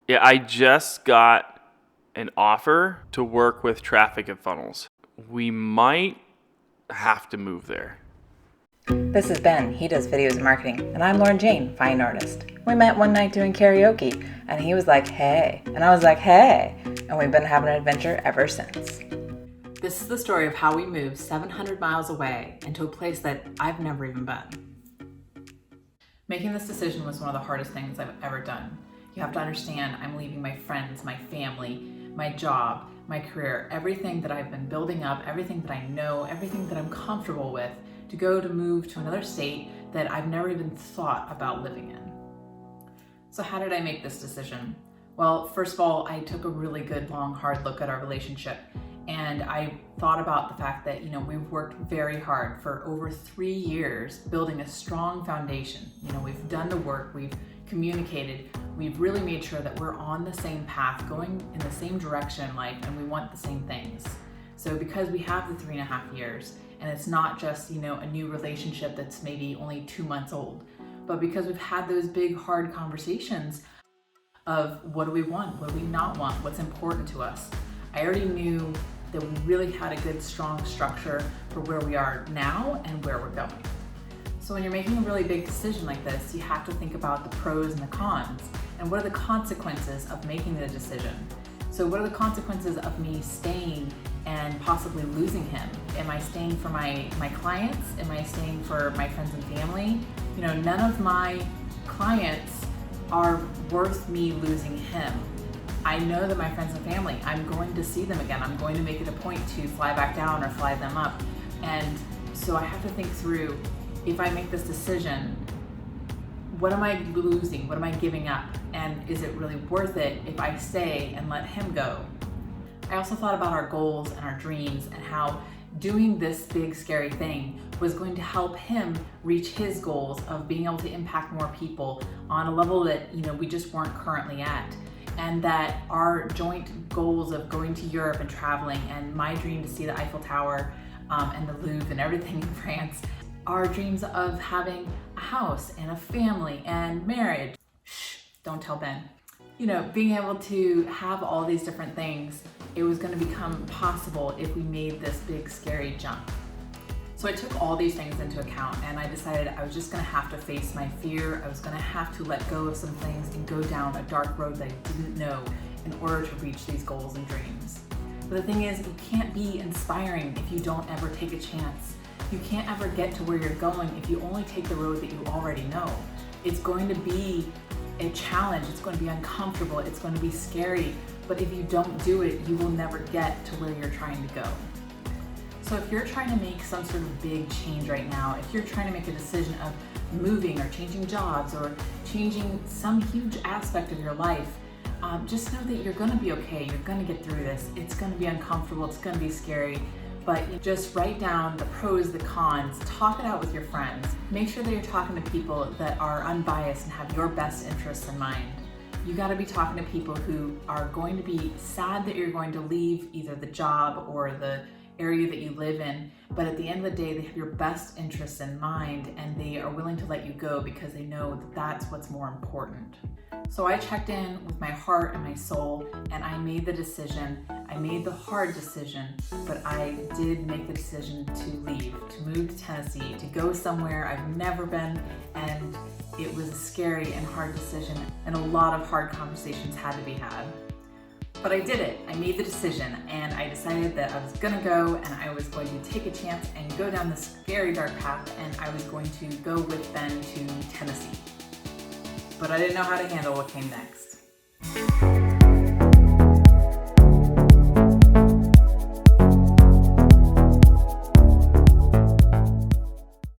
Yeah, I just got an offer to work with traffic and funnels. We might have to move there. This is Ben. He does videos and marketing. And I'm Lauren Jane, fine artist. We met one night doing karaoke, and he was like, hey. And I was like, hey. And we've been having an adventure ever since. This is the story of how we moved 700 miles away into a place that I've never even been. Making this decision was one of the hardest things I've ever done. You have to understand, I'm leaving my friends, my family, my job, my career, everything that I've been building up, everything that I know, everything that I'm comfortable with, to move to another state that I've never even thought about living in. So how did I make this decision? Well, first of all, I took a really good, long, hard look at our relationship. And I thought about the fact that, we've worked very hard for over 3 years building a strong foundation. We've done the work, we've communicated, we've really made sure that we're on the same path, going in the same direction in life, and we want the same things. So because we have the 3.5 years, and it's not just, a new relationship that's maybe only 2 months old, but because we've had those big, hard conversations of what do we want, what do we not want, what's important to us. I already knew that we really had a good, strong structure for where we are now and where we're going. So when you're making a really big decision like this, you have to think about the pros and the cons, and what are the consequences of making the decision. So what are the consequences of me staying and possibly losing him? Am I staying for my clients? Am I staying for my friends and family? None of my clients are worth me losing him. I know that my friends and family, I'm going to see them again. I'm going to make it a point to fly back down or fly them up. And so I have to think through, if I make this decision, what am I losing? What am I giving up? And is it really worth it if I stay and let him go? I also thought about our goals and our dreams and how doing this big, scary thing was going to help him reach his goals of being able to impact more people on a level that, we just weren't currently at. And that our joint goals of going to Europe and traveling, and my dream to see the Eiffel Tower and the Louvre and everything in France, our dreams of having a house and a family and marriage. Shh, don't tell Ben. Being able to have all these different things, it was going to become possible if we made this big, scary jump. So I took all these things into account, and I decided I was just going to have to face my fear. I was going to have to let go of some things and go down a dark road that I didn't know in order to reach these goals and dreams. But the thing is, you can't be inspiring if you don't ever take a chance. You can't ever get to where you're going if you only take the road that you already know. It's going to be a challenge, it's going to be uncomfortable, it's going to be scary, but if you don't do it, you will never get to where you're trying to go. So if you're trying to make some sort of big change right now, if you're trying to make a decision of moving or changing jobs or changing some huge aspect of your life, just know that you're going to be okay. You're going to get through this. It's going to be uncomfortable. It's going to be scary. But you just write down the pros, the cons, talk it out with your friends. Make sure that you're talking to people that are unbiased and have your best interests in mind. You got to be talking to people who are going to be sad that you're going to leave either the job or the area that you live in, but at the end of the day, they have your best interests in mind, and they are willing to let you go because they know that that's what's more important. So I checked in with my heart and my soul, and I made the decision. I made the hard decision, but I did make the decision to leave, to move to Tennessee, to go somewhere I've never been, and it was a scary and hard decision, and a lot of hard conversations had to be had. But I did it. I made the decision, and I decided that I was gonna go, and I was going to take a chance and go down this scary dark path, and I was going to go with Ben to Tennessee. But I didn't know how to handle what came next.